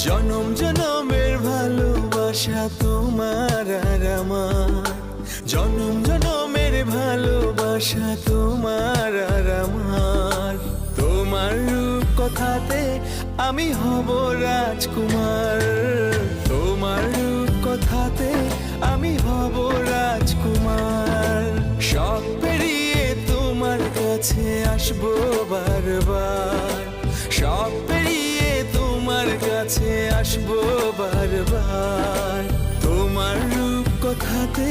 জনম জনমের ভালোবাসা তোমার আর আমার, জনম জনমের ভালোবাসা তোমার আর আমার। তোমার রূপ কথাতে আমি হব রাজকুমার, তোমার রূপ কথাতে আমি হব রাজকুমার। সব পেরিয়ে তোমার কাছে আসবো বারবার, সব পেরিয়ে তোমার কাছে আসবো বারবার। তোমার রূপ কথাতে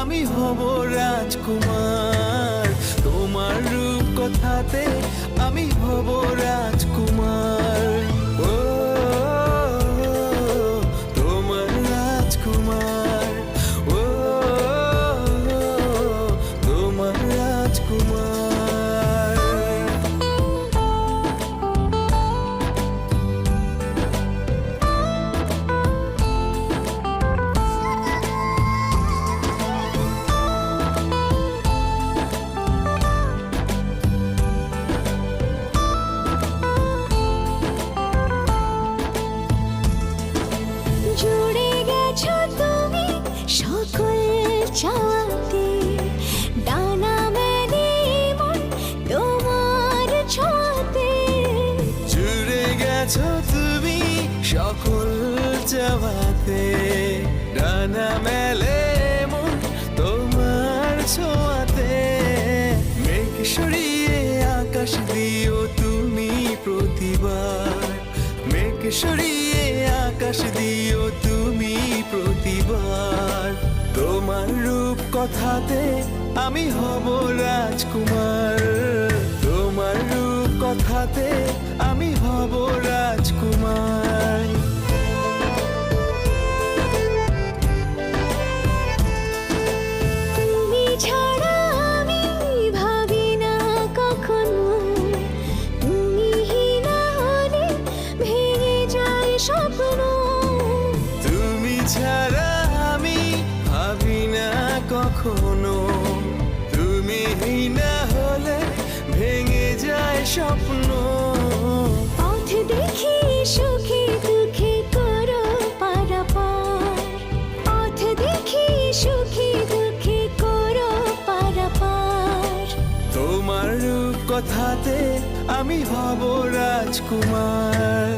আমি হব রাজকুমার, তোমার রূপ কথাতে আমি হব রাজকুমার। ও তোমার রাজকুমার, ও তোমার রাজকুমার। জুড়ে গেছো তুমি সকল চাওয়াতে, ডানা মেলে মন তোমার ছোঁয়াতে। জুড়ে গেছো তুমি সকল চাওয়াতে, ডানা মেলে মন তোমার ছোঁয়াতে। মেঘ সরিয়ে আকাশ দিও তুমি প্রতিবার, মেঘ সরিয়ে আকাশ দিও তুমি প্রতিবার। তোমার রূপ কথাতে আমি হব রাজকুমার, তোমার রূপ কথাতে আমি হব রাজকুমার। তুমি ছাড়া আমি ভাবি না কখনো, তুমি না হলে ভেঙে যায় স্বপ্ন। তুমি ছাড়া আমি ভাবি না কখনো, তুমি না হলে ভেঙে যায় স্বপ্ন। পথ দেখি সুখে দুঃখে করো পারাপার, পথ দেখি সুখে দুঃখে করো পারাপার। তোমার রূপ কথাতে আমি হব রাজকুমার,